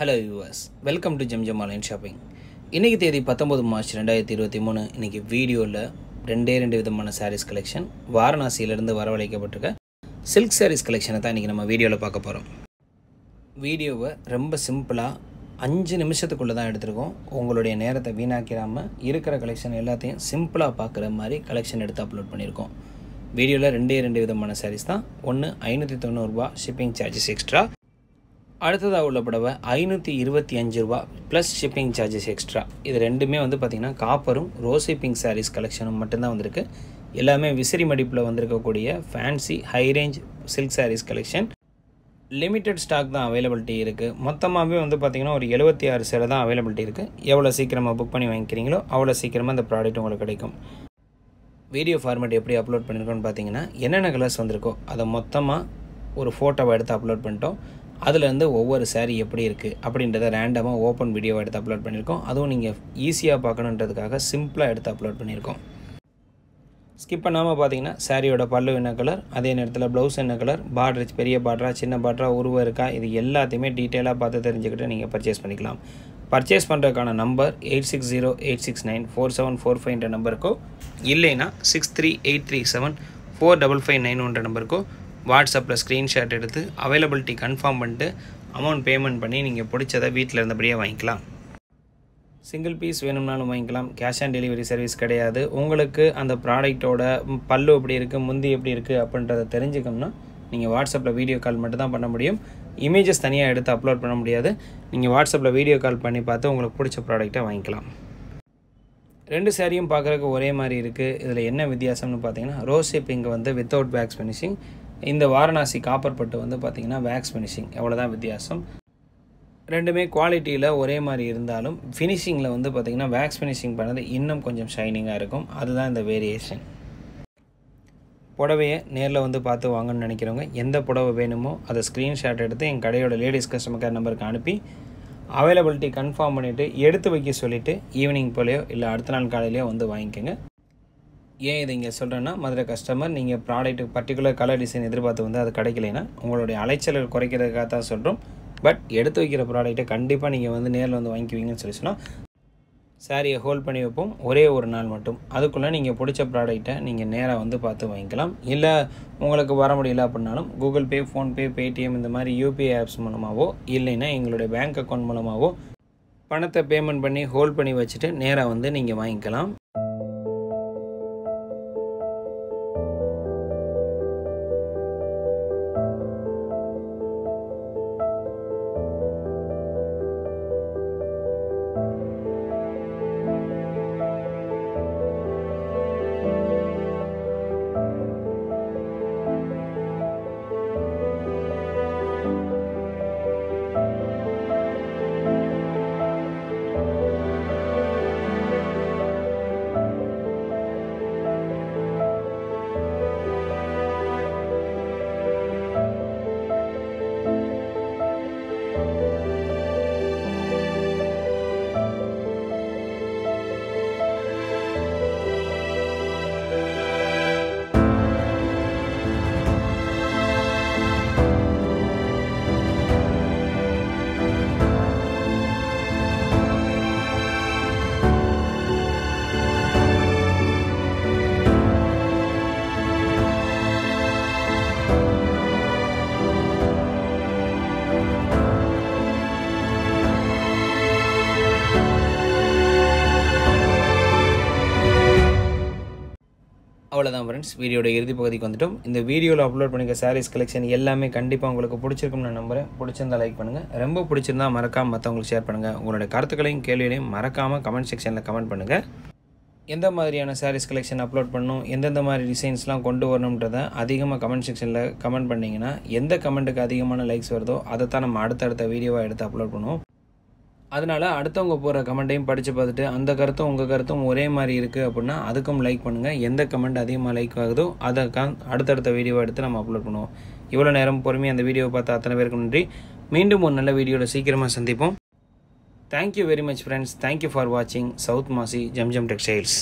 Hello viewers, welcome to Jam Online Shopping. இன்னைக்கு தேதி 19 March 2023. இன்னைக்கு வீடியோல ரெண்டு விதமான sarees collection வாரணாசியில இருந்து வரவழைக்கப்பட்டிருக்க silk sarees collection தான் இன்னைக்கு நம்ம வீடியோல பார்க்க போறோம். வீடியோவை ரொம்ப சிம்பிளா 5 நிமிஷத்துக்குள்ள தான் எடுத்துறோம். உங்களுடைய நேரத்தை வீணாக்கிராம இருக்கிற கலெக்ஷன் எல்லாத்தையும் சிம்பிளா பார்க்குற மாதிரி கலெக்ஷன் எடுத்து அப்லோட் பண்ணிருக்கோம். வீடியோல ரெண்டு விதமான sarees தான். ஒன்னு 590 ரூபாய் shipping charges extra. அடுத்ததாக உள்ள புடவை 525 ரூபாய் ப்ளஸ் ஷிப்பிங் சார்ஜஸ் எக்ஸ்ட்ரா. இது ரெண்டுமே வந்து பார்த்திங்கன்னா காப்பரும் ரோசி பிங்க் சாரீஸ் கலெக்ஷனும் மட்டும்தான் வந்திருக்கு. எல்லாமே விசிறி மடிப்பில் வந்திருக்கக்கூடிய fancy high range silk saris collection. Limited stock தான் அவைலபிலிட்டி இருக்குது. மொத்தமாகவே வந்து பார்த்திங்கன்னா ஒரு 76 சேலை தான் அவைலபிலிட்டி இருக்குது. எவ்வளோ சீக்கிரமாக புக் பண்ணி வாங்கிக்கிறீங்களோ அவ்வளோ சீக்கிரமாக இந்த ப்ராடக்ட் உங்களுக்கு கிடைக்கும். வீடியோ ஃபார்மேட் எப்படி அப்லோட் பண்ணியிருக்கோன்னு பார்த்தீங்கன்னா என்னென்ன கலர்ஸ் வந்திருக்கோ அதை மொத்தமாக ஒரு ஃபோட்டோவை எடுத்து அப்லோட் பண்ணிட்டோம். அதிலேருந்து ஒவ்வொரு சாரீ எப்படி இருக்குது அப்படின்றத ரேண்டமாக ஓப்பன் வீடியோவை எடுத்து அப்லோட் பண்ணியிருக்கோம். அதுவும் நீங்கள் ஈஸியாக பார்க்கணுன்றதுக்காக சிம்பிளாக எடுத்து அப்லோட் பண்ணியிருக்கோம். ஸ்கிப் பண்ணாமல் பார்த்தீங்கன்னா சாரியோட பல்லு என்ன கலர், அதே நேரத்தில் ப்ளவுஸ் என்ன கலர், பார்டர் பெரிய பார்டரா சின்ன பார்டரா உருவம் இருக்கா, இது எல்லாத்தையுமே டீட்டெயிலாக பார்த்து தெரிஞ்சுக்கிட்டு நீங்கள் பர்ச்சேஸ் பண்ணிக்கலாம். பர்ச்சேஸ் பண்ணுறதுக்கான நம்பர் 8608694745 நம்பருக்கோ இல்லைன்னா 6383745591 நம்பருக்கோ வாட்ஸ்அப்பில் ஸ்க்ரீன்ஷாட் எடுத்து அவைலபிலிட்டி கன்ஃபார்ம் பண்ணிட்டு அமௌண்ட் பேமெண்ட் பண்ணி நீங்கள் பிடிச்சதை வீட்டில் இருந்தபடியே வாங்கிக்கலாம். சிங்கிள் பீஸ் வேணும்னாலும் வாங்கிக்கலாம். கேஷ் ஆன் டெலிவரி சர்வீஸ் கிடையாது. உங்களுக்கு அந்த ப்ராடக்டோட பல்லு எப்படி இருக்குது, முந்தி எப்படி இருக்குது அப்படின்றத தெரிஞ்சுக்கணும்னா நீங்கள் வாட்ஸ்அப்பில் வீடியோ கால் மட்டும் தான் பண்ண முடியும். இமேஜஸ் தனியாக எடுத்து அப்லோட் பண்ண முடியாது. நீங்கள் வாட்ஸ்அப்பில் வீடியோ கால் பண்ணி பார்த்து உங்களுக்கு பிடிச்ச ப்ராடக்டை வாங்கிக்கலாம். ரெண்டு சாரியும் பார்க்குறதுக்கு ஒரே மாதிரி இருக்குது. இதில் என்ன வித்தியாசம்னு பார்த்தீங்கன்னா ரோசி பிங்க் வந்து வித்தவுட் வேக்ஸ் ஃபினிஷிங், இந்த வாரணாசி காப்பர் பட்டு வந்து பார்த்திங்கன்னா வேக்ஸ் ஃபினிஷிங். எவ்வளோதான் வித்தியாசம். ரெண்டுமே குவாலிட்டியில் ஒரே மாதிரி இருந்தாலும் ஃபினிஷிங்கில் வந்து பார்த்திங்கன்னா வேக்ஸ் ஃபினிஷிங் பண்ணது இன்னும் கொஞ்சம் ஷைனிங்காக இருக்கும். அதுதான் இந்த வேரியேஷன். புடவையை நேரில் வந்து பார்த்து வாங்கணும்னு நினைக்கிறவங்க எந்த புடவை வேணுமோ அதை ஸ்க்ரீன்ஷாட் எடுத்து எங்கள் கடையோட லேடிஸ் கஸ்டமர் கேர் நம்பருக்கு அனுப்பி அவைலபிலிட்டி கன்ஃபார்ம் பண்ணிவிட்டு எடுத்து வைக்க சொல்லிவிட்டு ஈவினிங் போலையோ இல்லை அடுத்த நாள் காலையிலையோ வந்து வாங்கிக்கோங்க. ஏன் இதை இங்கே சொல்கிறேன்னா மதுரை கஸ்டமர் நீங்கள் ப்ராடக்ட்டு பர்டிகுலர் கலர் டிசைன் எதிர்பார்த்து வந்து அது கிடைக்கலைன்னா உங்களுடைய அலைச்சலை குறைக்கிறதுக்காக தான் சொல்கிறோம். பட் எடுத்து வைக்கிற ப்ராடக்ட்டை கண்டிப்பாக நீங்கள் வந்து நேரில் வந்து வாங்கிக்குவீங்கன்னு சொல்லி சொன்னால் சாரியை ஹோல்ட் பண்ணி வைப்போம் ஒரே ஒரு நாள் மட்டும். அதுக்குள்ளே நீங்கள் பிடிச்ச ப்ராடக்ட்டை நீங்கள் நேராக வந்து பார்த்து வாங்கிக்கலாம். இல்லை உங்களுக்கு வர முடியல அப்படின்னாலும் கூகுள் பே, ஃபோன்பே, பேடிஎம் இந்த மாதிரி யூபிஐ ஆப்ஸ் மூலமாகவோ இல்லைன்னா எங்களுடைய பேங்க் அக்கௌண்ட் மூலமாகவோ பணத்தை பேமெண்ட் பண்ணி ஹோல்ட் பண்ணி வச்சுட்டு நேராக வந்து நீங்கள் வாங்கிக்கலாம். அவ்வளோதான் ஃப்ரெண்ட்ஸ், வீடியோட இறுதி பகுதிக்கு வந்துட்டோம். இந்த வீடியோவில் அப்லோட் பண்ணிக்க சாரீஸ் கலெக்ஷன் எல்லாமே கண்டிப்பாக உங்களுக்கு பிடிச்சிருக்கும்னு நான் நம்புகிறேன். பிடிச்சிருந்தா லைக் பண்ணுங்கள். ரொம்ப பிடிச்சிருந்தா மறக்காமல் மற்றவங்களுக்கு ஷேர் பண்ணுங்கள். உங்களுடைய கருத்துக்களையும் கேள்விகளையும் மறக்காமல் கமெண்ட் செக்ஷனில் கமெண்ட் பண்ணுங்கள். எந்த மாதிரியான சாரீஸ் கலெக்ஷன் அப்லோட் பண்ணணும், எந்தெந்த மாதிரி டிசைன்ஸ்லாம் கொண்டு வரணுன்றதை அதிகமாக கமெண்ட் செக்ஷனில் கமெண்ட் பண்ணிங்கன்னா எந்த கமெண்ட்டுக்கு அதிகமான லைக்ஸ் வருதோ அதை தான் நம்ம அடுத்தடுத்த வீடியோவாக எடுத்து அப்லோட் பண்ணுவோம். அதனால் அடுத்தவங்க போகிற கமெண்ட்டையும் படித்து பார்த்துட்டு அந்த கருத்தும் உங்கள் கருத்தும் ஒரே மாதிரி இருக்குது அப்படின்னா அதுக்கும் லைக் பண்ணுங்கள். எந்த கமெண்ட் அதிகமாக லைக் ஆகுதோ அதை அடுத்தடுத்த வீடியோவை எடுத்து நம்ம அப்லோட் பண்ணுவோம். இவ்வளோ நேரம் பொறுமையாக அந்த வீடியோவை பார்த்து அத்தனை பேருக்கு நன்றி. மீண்டும் ஒரு நல்ல வீடியோவில் சீக்கிரமாக சந்திப்போம். Thank you very much friends. Thank you for வாட்சிங் சவுத் மாசி ஜம் ஜம் டெக்ஸ்டைல்ஸ்.